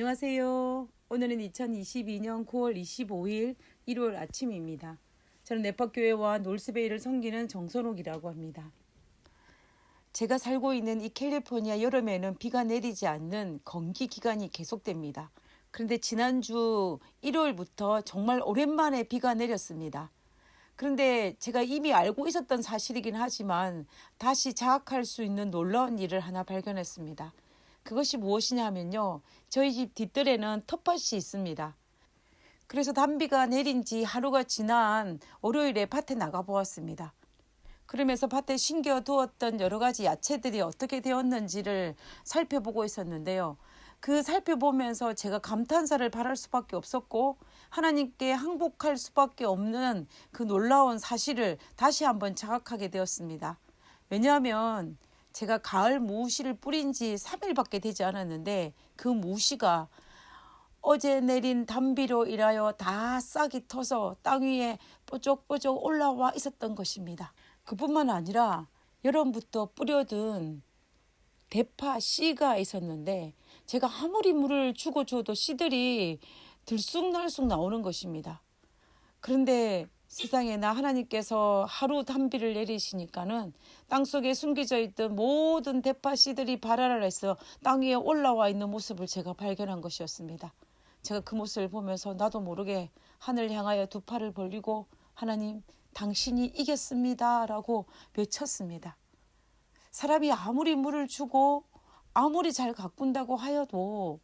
안녕하세요. 오늘은 2022년 9월 25일 일요일 아침입니다. 저는 네파교회와 놀스베이를 섬기는 정선옥이라고 합니다. 제가 살고 있는 이 캘리포니아 여름에는 비가 내리지 않는 건기 기간이 계속됩니다. 그런데 지난주 일요일부터 정말 오랜만에 비가 내렸습니다. 그런데 제가 이미 알고 있었던 사실이긴 하지만 다시 자학할 수 있는 놀라운 일을 하나 발견했습니다. 그것이 무엇이냐 하면요. 저희 집 뒷뜰에는 텃밭이 있습니다. 그래서 단비가 내린 지 하루가 지난 월요일에 밭에 나가 보았습니다. 그러면서 밭에 심겨두었던 여러 가지 야채들이 어떻게 되었는지를 살펴보고 있었는데요. 그 살펴보면서 제가 감탄사를 발할 수밖에 없었고 하나님께 항복할 수밖에 없는 그 놀라운 사실을 다시 한번 자각하게 되었습니다. 왜냐하면 제가 가을 무시를 뿌린 지 3일밖에 되지 않았는데 그 무시가 어제 내린 단비로 인하여 다 싹이 터서 땅 위에 뽀족뽀족 올라와 있었던 것입니다. 그뿐만 아니라 여름부터 뿌려둔 대파 씨가 있었는데 제가 아무리 물을 주고 줘도 씨들이 들쑥날쑥 나오는 것입니다. 그런데 세상에나 하나님께서 하루 단비를 내리시니까는 땅속에 숨겨져 있던 모든 대파 씨들이 발화를 해서 땅 위에 올라와 있는 모습을 제가 발견한 것이었습니다. 제가 그 모습을 보면서 나도 모르게 하늘 향하여 두 팔을 벌리고 하나님 당신이 이겼습니다 라고 외쳤습니다. 사람이 아무리 물을 주고 아무리 잘 가꾼다고 하여도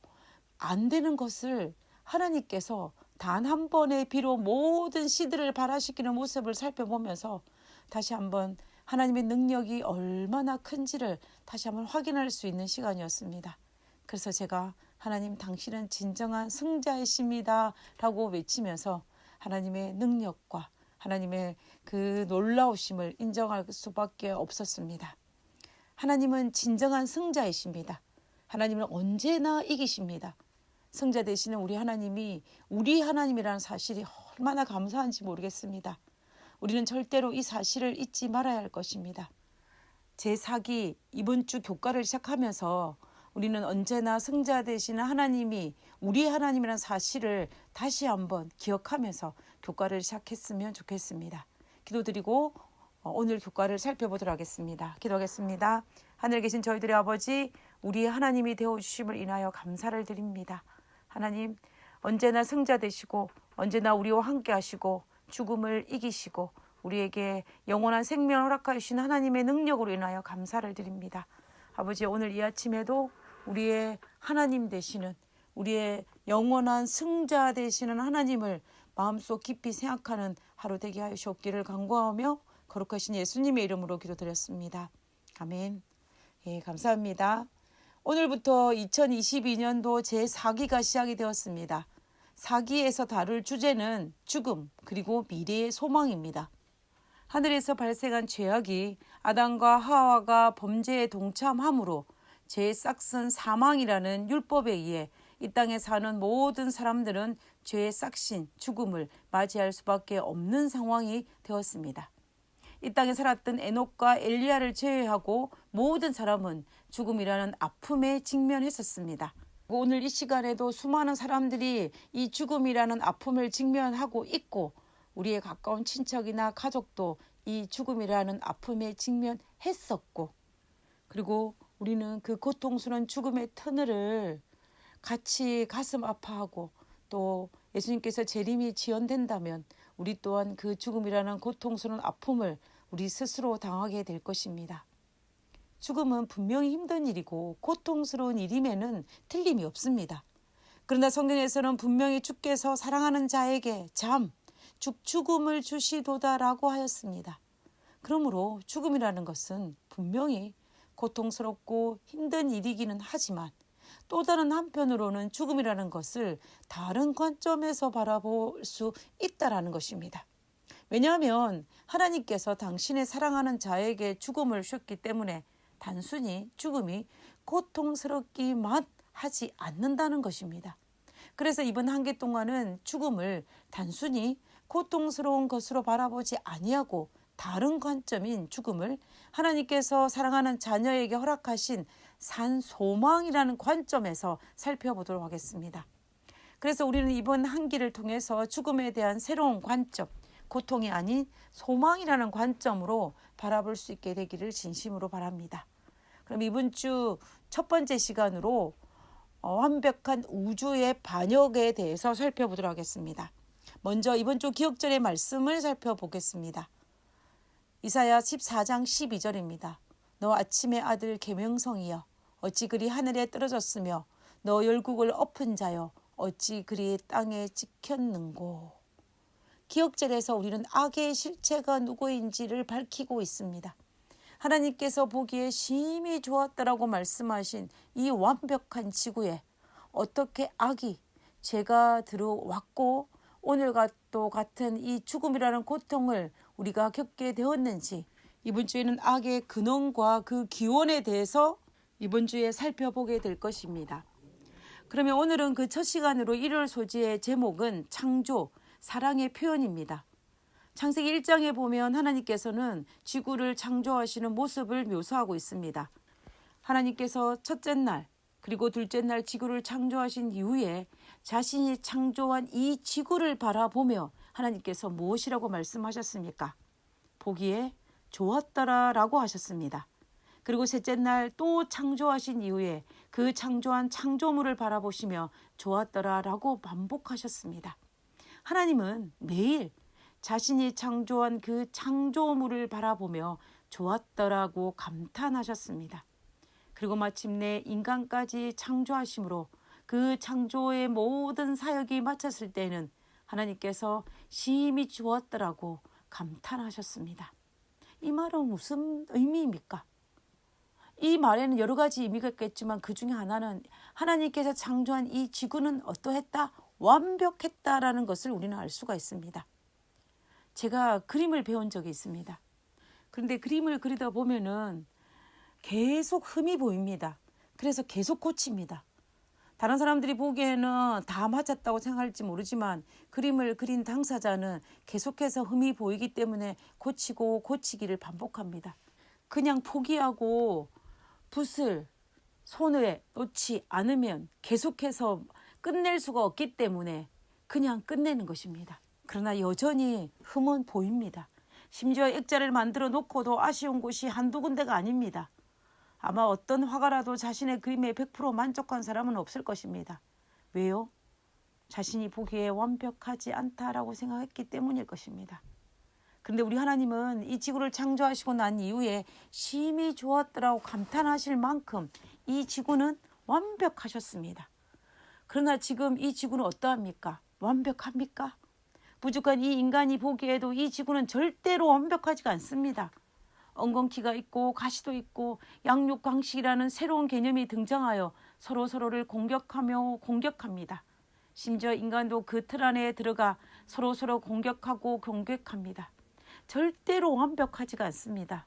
안 되는 것을 하나님께서 단 한 번의 비로 모든 씨들을 발화시키는 모습을 살펴보면서 다시 한번 하나님의 능력이 얼마나 큰지를 다시 한번 확인할 수 있는 시간이었습니다. 그래서 제가 하나님 당신은 진정한 승자이십니다 라고 외치면서 하나님의 능력과 하나님의 그 놀라우심을 인정할 수밖에 없었습니다. 하나님은 진정한 승자이십니다. 하나님은 언제나 이기십니다. 승자 되시는 우리 하나님이 우리 하나님이라는 사실이 얼마나 감사한지 모르겠습니다. 우리는 절대로 이 사실을 잊지 말아야 할 것입니다. 제4기 이번 주 교과를 시작하면서 우리는 언제나 승자 되시는 하나님이 우리 하나님이라는 사실을 다시 한번 기억하면서 교과를 시작했으면 좋겠습니다. 기도드리고 오늘 교과를 살펴보도록 하겠습니다. 기도하겠습니다. 하늘에 계신 저희들의 아버지, 우리 하나님이 되어주심을 인하여 감사를 드립니다. 하나님, 언제나 승자 되시고 언제나 우리와 함께 하시고 죽음을 이기시고 우리에게 영원한 생명을 허락하여 주신 하나님의 능력으로 인하여 감사를 드립니다. 아버지, 오늘 이 아침에도 우리의 하나님 되시는 우리의 영원한 승자 되시는 하나님을 마음속 깊이 생각하는 하루 되게 하여 주옵기를 간구하며 거룩하신 예수님의 이름으로 기도드렸습니다. 아멘. 예, 감사합니다. 오늘부터 2022년도 제4기가 시작이 되었습니다. 4기에서 다룰 주제는 죽음 그리고 미래의 소망입니다. 하늘에서 발생한 죄악이 아담과 하와가 범죄에 동참함으로 죄의 싹슨 사망이라는 율법에 의해 이 땅에 사는 모든 사람들은 죄의 싹신 죽음을 맞이할 수밖에 없는 상황이 되었습니다. 이 땅에 살았던 에녹과 엘리야를 제외하고 모든 사람은 죽음이라는 아픔에 직면했었습니다. 오늘 이 시간에도 수많은 사람들이 이 죽음이라는 아픔을 직면하고 있고 우리의 가까운 친척이나 가족도 이 죽음이라는 아픔에 직면했었고 그리고 우리는 그 고통스러운 죽음의 터널을 같이 가슴 아파하고 또 예수님께서 재림이 지연된다면 우리 또한 그 죽음이라는 고통스러운 아픔을 우리 스스로 당하게 될 것입니다. 죽음은 분명히 힘든 일이고 고통스러운 일임에는 틀림이 없습니다. 그러나 성경에서는 분명히 주께서 사랑하는 자에게 죽음을 주시도다라고 하였습니다. 그러므로 죽음이라는 것은 분명히 고통스럽고 힘든 일이기는 하지만 또 다른 한편으로는 죽음이라는 것을 다른 관점에서 바라볼 수 있다라는 것입니다. 왜냐하면 하나님께서 당신의 사랑하는 자에게 죽음을 주셨기 때문에 단순히 죽음이 고통스럽기만 하지 않는다는 것입니다. 그래서 이번 한 개 동안은 죽음을 단순히 고통스러운 것으로 바라보지 아니하고 다른 관점인 죽음을 하나님께서 사랑하는 자녀에게 허락하신 산소망이라는 관점에서 살펴보도록 하겠습니다. 그래서 우리는 이번 한기를 통해서 죽음에 대한 새로운 관점, 고통이 아닌 소망이라는 관점으로 바라볼 수 있게 되기를 진심으로 바랍니다. 그럼 이번 주 첫 번째 시간으로 완벽한 우주의 반역에 대해서 살펴보도록 하겠습니다. 먼저 이번 주 기억절의 말씀을 살펴보겠습니다. 이사야 14장 12절입니다. 너 아침의 아들 계명성이여 어찌 그리 하늘에 떨어졌으며 너 열국을 엎은 자여 어찌 그리 땅에 찍혔는고. 기억절에서 우리는 악의 실체가 누구인지를 밝히고 있습니다. 하나님께서 보기에 심히 좋았다라고 말씀하신 이 완벽한 지구에 어떻게 악이, 죄가 들어왔고 오늘과 또 같은 이 죽음이라는 고통을 우리가 겪게 되었는지, 이번 주에는 악의 근원과 그 기원에 대해서 이번 주에 살펴보게 될 것입니다. 그러면 오늘은 그 첫 시간으로 일요일 소지의 제목은 창조, 사랑의 표현입니다. 창세기 1장에 보면 하나님께서는 지구를 창조하시는 모습을 묘사하고 있습니다. 하나님께서 첫째 날 그리고 둘째 날 지구를 창조하신 이후에 자신이 창조한 이 지구를 바라보며 하나님께서 무엇이라고 말씀하셨습니까? 보기에 좋았더라라고 하셨습니다. 그리고 셋째 날 또 창조하신 이후에 그 창조한 창조물을 바라보시며 좋았더라라고 반복하셨습니다. 하나님은 매일 자신이 창조한 그 창조물을 바라보며 좋았더라고 감탄하셨습니다. 그리고 마침내 인간까지 창조하심으로 그 창조의 모든 사역이 마쳤을 때에는 하나님께서 심히 좋았더라고 감탄하셨습니다. 이 말은 무슨 의미입니까? 이 말에는 여러 가지 의미가 있겠지만 그 중에 하나는 하나님께서 창조한 이 지구는 어떠했다? 완벽했다라는 것을 우리는 알 수가 있습니다. 제가 그림을 배운 적이 있습니다. 그런데 그림을 그리다 보면은 계속 흠이 보입니다. 그래서 계속 고칩니다. 다른 사람들이 보기에는 다 맞았다고 생각할지 모르지만 그림을 그린 당사자는 계속해서 흠이 보이기 때문에 고치고 고치기를 반복합니다. 그냥 포기하고 붓을 손에 놓지 않으면 계속해서 끝낼 수가 없기 때문에 그냥 끝내는 것입니다. 그러나 여전히 흠은 보입니다. 심지어 액자를 만들어 놓고도 아쉬운 곳이 한두 군데가 아닙니다. 아마 어떤 화가라도 자신의 그림에 100% 만족한 사람은 없을 것입니다. 왜요? 자신이 보기에 완벽하지 않다라고 생각했기 때문일 것입니다. 그런데 우리 하나님은 이 지구를 창조하시고 난 이후에 심히 좋았더라고 감탄하실 만큼 이 지구는 완벽하셨습니다. 그러나 지금 이 지구는 어떠합니까? 완벽합니까? 부족한 이 인간이 보기에도 이 지구는 절대로 완벽하지가 않습니다. 엉겅퀴가 있고 가시도 있고 양육강식이라는 새로운 개념이 등장하여 서로를 공격하며 공격합니다. 심지어 인간도 그 틀 안에 들어가 서로 공격하고 공격합니다. 절대로 완벽하지가 않습니다.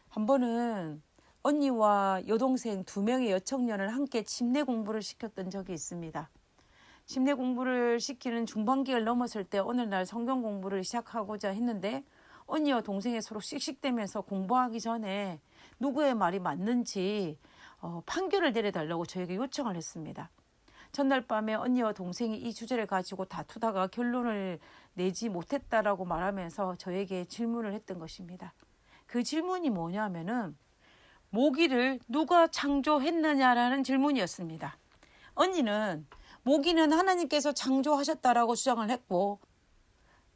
한 번은 언니와 여동생 2명의 여청년을 함께 침례 공부를 시켰던 적이 있습니다. 침례 공부를 시키는 중반기를 넘었을 때 어느 날 성경 공부를 시작하고자 했는데 언니와 동생이 서로 씩씩대면서 공부하기 전에 누구의 말이 맞는지 판결을 내려달라고 저에게 요청을 했습니다. 전날 밤에 언니와 동생이 이 주제를 가지고 다투다가 결론을 내지 못했다라고 말하면서 저에게 질문을 했던 것입니다. 그 질문이 뭐냐면은 모기를 누가 창조했느냐라는 질문이었습니다. 언니는 모기는 하나님께서 창조하셨다라고 주장을 했고,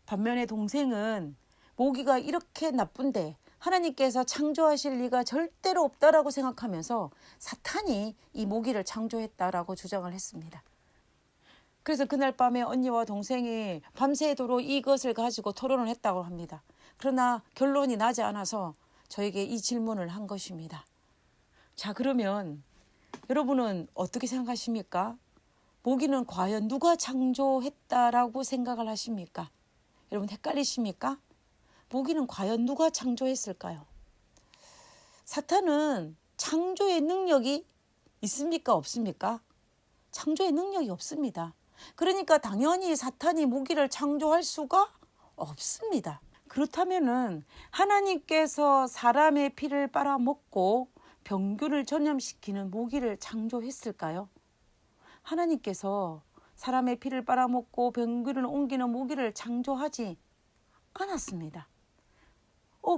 반면에 동생은 모기가 이렇게 나쁜데 하나님께서 창조하실 리가 절대로 없다라고 생각하면서 사탄이 이 모기를 창조했다라고 주장을 했습니다. 그래서 그날 밤에 언니와 동생이 밤새도록 이것을 가지고 토론을 했다고 합니다. 그러나 결론이 나지 않아서 저에게 이 질문을 한 것입니다. 자, 그러면 여러분은 어떻게 생각하십니까? 모기는 과연 누가 창조했다라고 생각을 하십니까? 여러분 헷갈리십니까? 모기는 과연 누가 창조했을까요? 사탄은 창조의 능력이 있습니까? 없습니까? 창조의 능력이 없습니다. 그러니까 당연히 사탄이 모기를 창조할 수가 없습니다. 그렇다면은 하나님께서 사람의 피를 빨아먹고 병균을 전염시키는 모기를 창조했을까요? 하나님께서 사람의 피를 빨아먹고 병균을 옮기는 모기를 창조하지 않았습니다.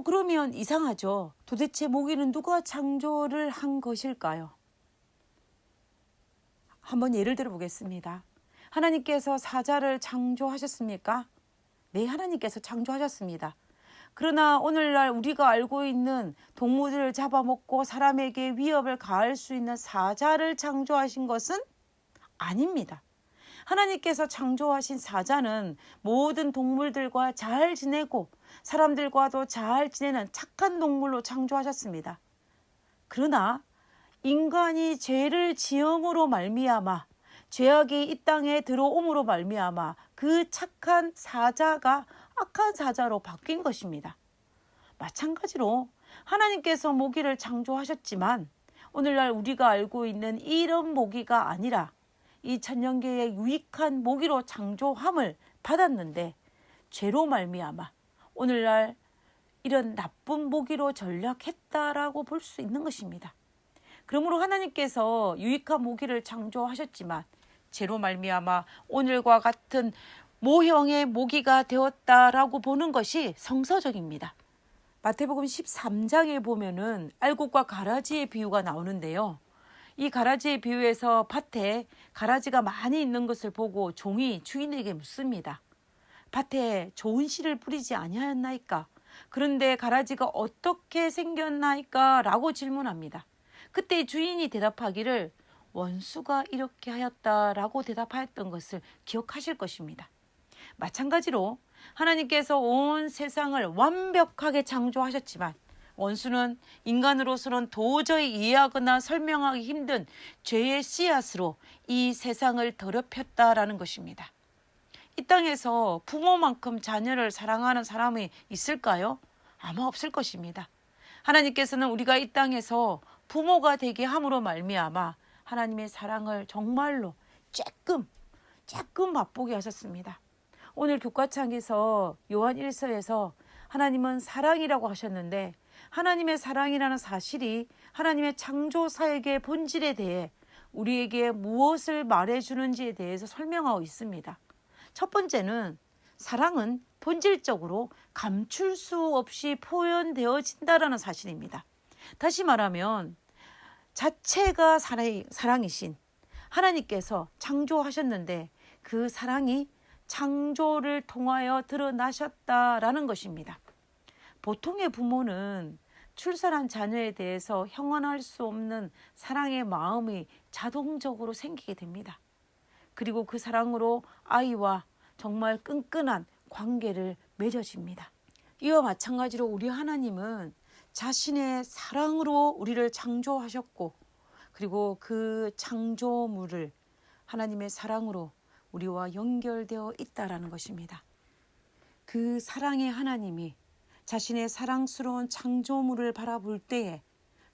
그러면 이상하죠. 도대체 모기는 누가 창조를 한 것일까요? 한번 예를 들어 보겠습니다. 하나님께서 사자를 창조하셨습니까? 네, 하나님께서 창조하셨습니다. 그러나 오늘날 우리가 알고 있는 동물들을 잡아먹고 사람에게 위협을 가할 수 있는 사자를 창조하신 것은 아닙니다. 하나님께서 창조하신 사자는 모든 동물들과 잘 지내고 사람들과도 잘 지내는 착한 동물로 창조하셨습니다. 그러나 인간이 죄를 지음으로 말미암아 죄악이 이 땅에 들어옴으로 말미암아 그 착한 사자가 악한 사자로 바뀐 것입니다. 마찬가지로 하나님께서 모기를 창조하셨지만 오늘날 우리가 알고 있는 이런 모기가 아니라 이 천년계의 유익한 모기로 창조함을 받았는데 죄로 말미암아 오늘날 이런 나쁜 모기로 전락했다라고 볼 수 있는 것입니다. 그러므로 하나님께서 유익한 모기를 창조하셨지만 죄로 말미암아 오늘과 같은 모형의 모기가 되었다라고 보는 것이 성서적입니다. 마태복음 13장에 보면은 알곡과 가라지의 비유가 나오는데요. 이 가라지의 비유에서 밭에 가라지가 많이 있는 것을 보고 종이 주인에게 묻습니다. 밭에 좋은 씨를 뿌리지 아니하였나이까? 그런데 가라지가 어떻게 생겼나이까? 라고 질문합니다. 그때 주인이 대답하기를 원수가 이렇게 하였다라고 대답하였던 것을 기억하실 것입니다. 마찬가지로 하나님께서 온 세상을 완벽하게 창조하셨지만 원수는 인간으로서는 도저히 이해하거나 설명하기 힘든 죄의 씨앗으로 이 세상을 더럽혔다라는 것입니다. 이 땅에서 부모만큼 자녀를 사랑하는 사람이 있을까요? 아마 없을 것입니다. 하나님께서는 우리가 이 땅에서 부모가 되게 함으로 말미암아 하나님의 사랑을 정말로 조금 맛보게 하셨습니다. 오늘 교과창에서 요한 1서에서 하나님은 사랑이라고 하셨는데 하나님의 사랑이라는 사실이 하나님의 창조 사역의 본질에 대해 우리에게 무엇을 말해주는지에 대해서 설명하고 있습니다. 첫 번째는 사랑은 본질적으로 감출 수 없이 표현되어진다라는 사실입니다. 다시 말하면 자체가 사랑이신 하나님께서 창조하셨는데 그 사랑이 창조를 통하여 드러나셨다라는 것입니다. 보통의 부모는 출산한 자녀에 대해서 형언할 수 없는 사랑의 마음이 자동적으로 생기게 됩니다. 그리고 그 사랑으로 아이와 정말 끈끈한 관계를 맺어집니다. 이와 마찬가지로 우리 하나님은 자신의 사랑으로 우리를 창조하셨고 그리고 그 창조물을 하나님의 사랑으로 우리와 연결되어 있다라는 것입니다. 그 사랑의 하나님이 자신의 사랑스러운 창조물을 바라볼 때에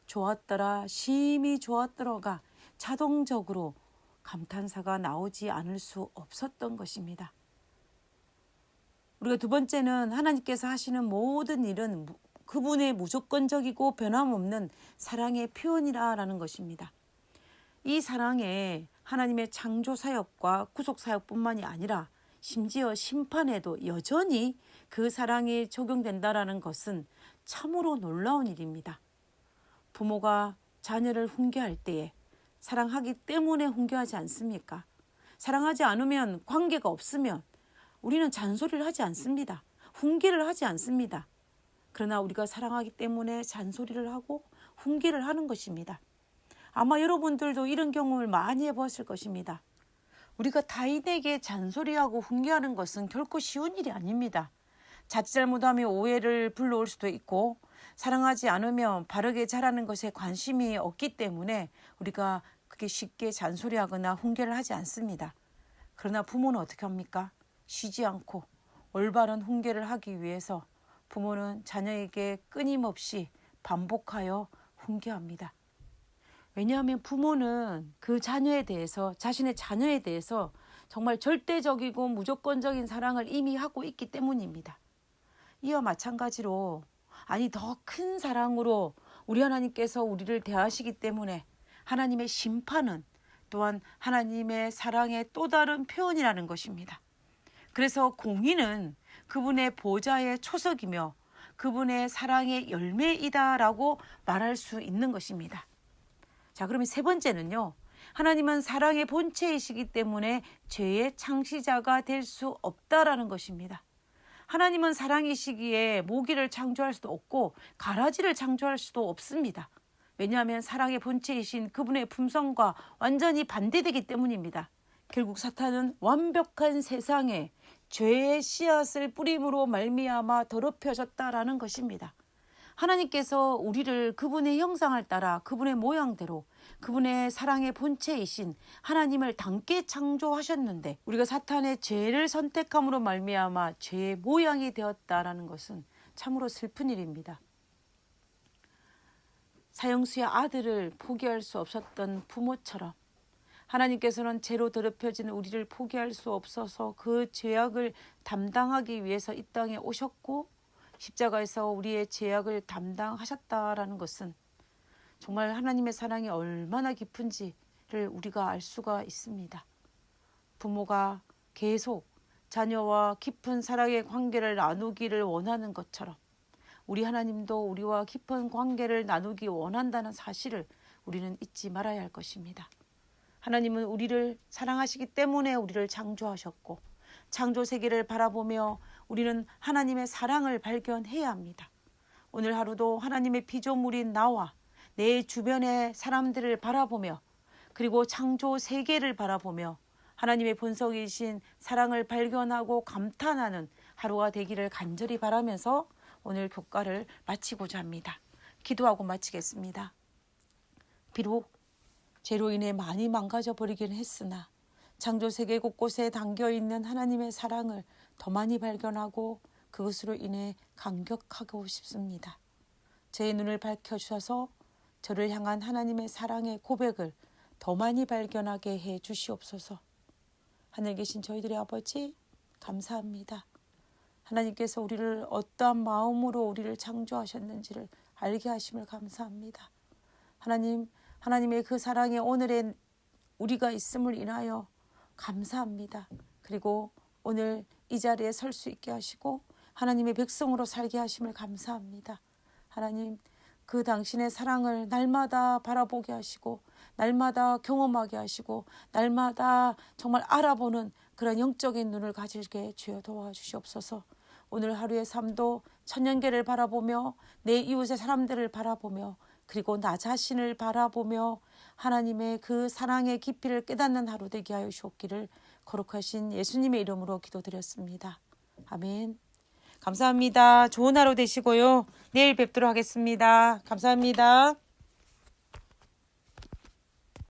좋았더라, 심히 좋았더라가 자동적으로 감탄사가 나오지 않을 수 없었던 것입니다. 우리가 두 번째는 하나님께서 하시는 모든 일은 그분의 무조건적이고 변함없는 사랑의 표현이라는 것입니다. 이 사랑에 하나님의 창조 사역과 구속 사역뿐만이 아니라 심지어 심판에도 여전히 그 사랑이 적용된다라는 것은 참으로 놀라운 일입니다. 부모가 자녀를 훈계할 때에 사랑하기 때문에 훈계하지 않습니까? 사랑하지 않으면 관계가 없으면 우리는 잔소리를 하지 않습니다. 훈계를 하지 않습니다. 그러나 우리가 사랑하기 때문에 잔소리를 하고 훈계를 하는 것입니다. 아마 여러분들도 이런 경험을 많이 해보았을 것입니다. 우리가 타인에게 잔소리하고 훈계하는 것은 결코 쉬운 일이 아닙니다. 자칫 잘못하면 오해를 불러올 수도 있고 사랑하지 않으면 바르게 자라는 것에 관심이 없기 때문에 우리가 그게 쉽게 잔소리하거나 훈계를 하지 않습니다. 그러나 부모는 어떻게 합니까? 쉬지 않고 올바른 훈계를 하기 위해서 부모는 자녀에게 끊임없이 반복하여 훈계합니다. 왜냐하면 부모는 그 자녀에 대해서 자신의 자녀에 대해서 정말 절대적이고 무조건적인 사랑을 이미 하고 있기 때문입니다. 이와 마찬가지로 더 큰 사랑으로 우리 하나님께서 우리를 대하시기 때문에 하나님의 심판은 또한 하나님의 사랑의 또 다른 표현이라는 것입니다. 그래서 공의는 그분의 보좌의 초석이며 그분의 사랑의 열매이다라고 말할 수 있는 것입니다. 자, 그러면 세 번째는요. 하나님은 사랑의 본체이시기 때문에 죄의 창시자가 될 수 없다라는 것입니다. 하나님은 사랑이시기에 모기를 창조할 수도 없고 가라지를 창조할 수도 없습니다. 왜냐하면 사랑의 본체이신 그분의 품성과 완전히 반대되기 때문입니다. 결국 사탄은 완벽한 세상에 죄의 씨앗을 뿌림으로 말미암아 더럽혀졌다라는 것입니다. 하나님께서 우리를 그분의 형상을 따라 그분의 모양대로 그분의 사랑의 본체이신 하나님을 닮게 창조하셨는데 우리가 사탄의 죄를 선택함으로 말미암아 죄의 모양이 되었다라는 것은 참으로 슬픈 일입니다. 사형수의 아들을 포기할 수 없었던 부모처럼 하나님께서는 죄로 더럽혀진 우리를 포기할 수 없어서 그 죄악을 담당하기 위해서 이 땅에 오셨고 십자가에서 우리의 죄악을 담당하셨다라는 것은 정말 하나님의 사랑이 얼마나 깊은지를 우리가 알 수가 있습니다. 부모가 계속 자녀와 깊은 사랑의 관계를 나누기를 원하는 것처럼 우리 하나님도 우리와 깊은 관계를 나누기 원한다는 사실을 우리는 잊지 말아야 할 것입니다. 하나님은 우리를 사랑하시기 때문에 우리를 창조하셨고 창조 세계를 바라보며 우리는 하나님의 사랑을 발견해야 합니다. 오늘 하루도 하나님의 피조물인 나와 내 주변의 사람들을 바라보며 그리고 창조 세계를 바라보며 하나님의 본성이신 사랑을 발견하고 감탄하는 하루가 되기를 간절히 바라면서 오늘 교과를 마치고자 합니다. 기도하고 마치겠습니다. 비록 죄로 인해 많이 망가져 버리긴 했으나 창조 세계 곳곳에 담겨있는 하나님의 사랑을 더 많이 발견하고 그것으로 인해 감격하고 싶습니다. 제 눈을 밝혀주셔서 저를 향한 하나님의 사랑의 고백을 더 많이 발견하게 해 주시옵소서. 하늘 계신 저희들의 아버지 감사합니다. 하나님께서 우리를 어떠한 마음으로 우리를 창조하셨는지를 알게 하심을 감사합니다. 하나님의 그 사랑에 오늘의 우리가 있음을 인하여 감사합니다. 그리고 오늘 이 자리에 설 수 있게 하시고 하나님의 백성으로 살게 하심을 감사합니다. 하나님, 그 당신의 사랑을 날마다 바라보게 하시고 날마다 경험하게 하시고 날마다 정말 알아보는 그런 영적인 눈을 가지게 주여 도와주시옵소서. 오늘 하루의 삶도 천년계를 바라보며 내 이웃의 사람들을 바라보며 그리고 나 자신을 바라보며 하나님의 그 사랑의 깊이를 깨닫는 하루 되게 하여 주옵기를 거룩하신 예수님의 이름으로 기도드렸습니다. 아멘. 감사합니다. 좋은 하루 되시고요. 내일 뵙도록 하겠습니다. 감사합니다.